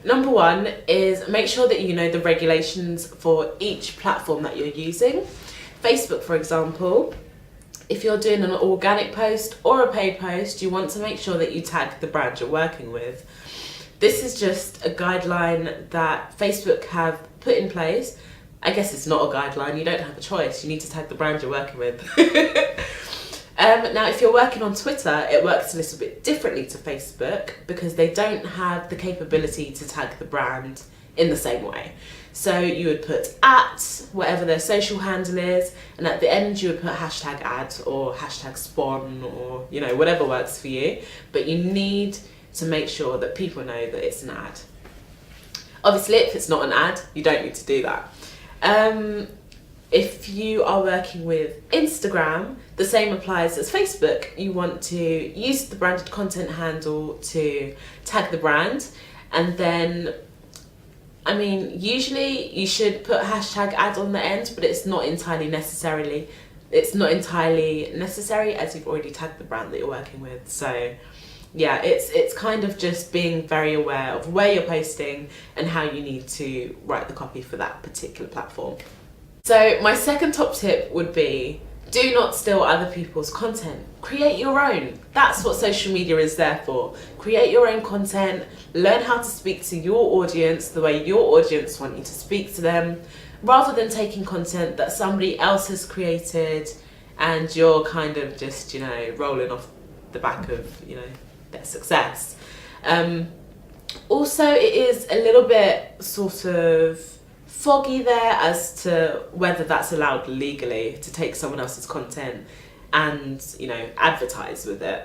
Number one is make sure that you know the regulations for each platform that you're using. Facebook, for example, if you're doing an organic post or a paid post, you want to make sure that you tag the brand you're working with. This is just a guideline that Facebook have put in place. I guess it's not a guideline, you don't have a choice, you need to tag the brand you're working with. Now, if you're working on Twitter, it works a little bit differently to Facebook because they don't have the capability to tag the brand in the same way. So you would put @ whatever their social handle is, and at the end you would put #ad or #spawn or, you know, whatever works for you. But you need to make sure that people know that it's an ad. Obviously, if it's not an ad, you don't need to do that. If you are working with Instagram, the same applies as Facebook. You want to use the branded content handle to tag the brand, and then, I mean, usually you should put #ad on the end, but it's not entirely necessary as you've already tagged the brand that you're working with. So yeah, it's kind of just being very aware of where you're posting and how you need to write the copy for that particular platform. So my second top tip would be, do not steal other people's content. Create your own. That's what social media is there for. Create your own content, learn how to speak to your audience the way your audience want you to speak to them, rather than taking content that somebody else has created and you're kind of just, you know, rolling off the back of, you know, their success. Also, it is a little bit sort of foggy there as to whether that's allowed legally to take someone else's content and, you know, advertise with it.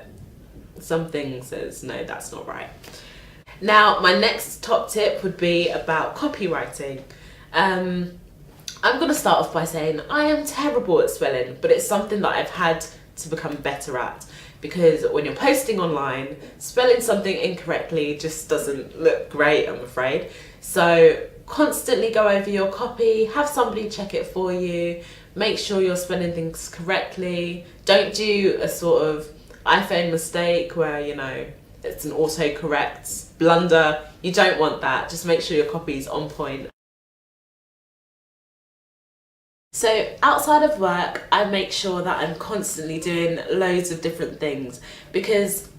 Something says no, that's not right. Now, my next top tip would be about copywriting. I'm going to start off by saying I am terrible at spelling, but it's something that I've had to become better at, because when you're posting online, spelling something incorrectly just doesn't look great, I'm afraid. So constantly go over your copy, have somebody check it for you, make sure you're spelling things correctly. Don't do a sort of iPhone mistake where, you know, it's an autocorrect blunder. You don't want that. Just make sure your copy is on point. So outside of work, I make sure that I'm constantly doing loads of different things, because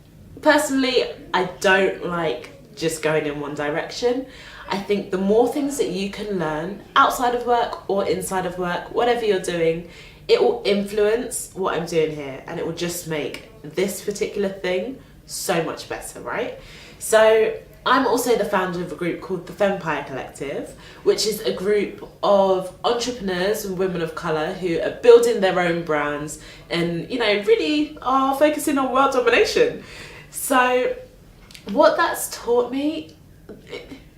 personally, I don't like just going in one direction. I think the more things that you can learn outside of work or inside of work, whatever you're doing, it will influence what I'm doing here, and it will just make this particular thing so much better, right? So I'm also the founder of a group called the Fempire Collective, which is a group of entrepreneurs and women of colour who are building their own brands and, you know, really are focusing on world domination. So what that's taught me,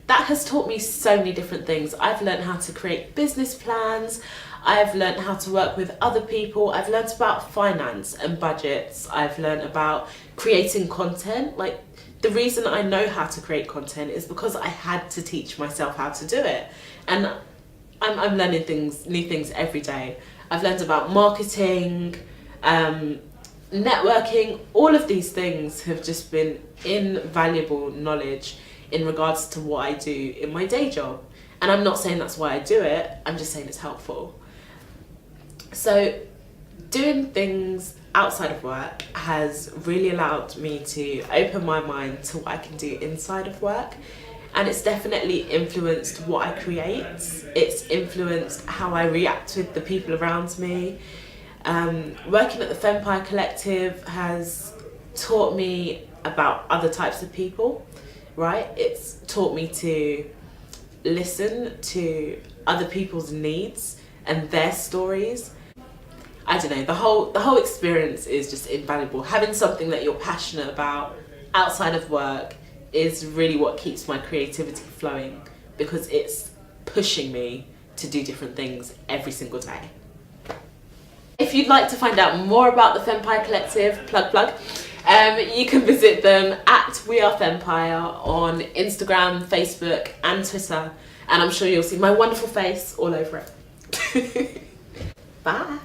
that has taught me so many different things. I've learned how to create business plans. I've learned how to work with other people. I've learned about finance and budgets. I've learned about creating content. Like, the reason I know how to create content is because I had to teach myself how to do it. And I'm learning new things every day. I've learned about marketing, networking. All of these things have just been invaluable knowledge in regards to what I do in my day job. And I'm not saying that's why I do it, I'm just saying it's helpful. So doing things outside of work has really allowed me to open my mind to what I can do inside of work. And it's definitely influenced what I create. It's influenced how I react with the people around me. Working at the Fempire Collective has taught me about other types of people, right? It's taught me to listen to other people's needs and their stories. I don't know, the whole experience is just invaluable. Having something that you're passionate about outside of work is really what keeps my creativity flowing, because it's pushing me to do different things every single day. If you'd like to find out more about the Fempire Collective, plug, you can visit them at We Are Fempire on Instagram, Facebook and Twitter, and I'm sure you'll see my wonderful face all over it. Bye.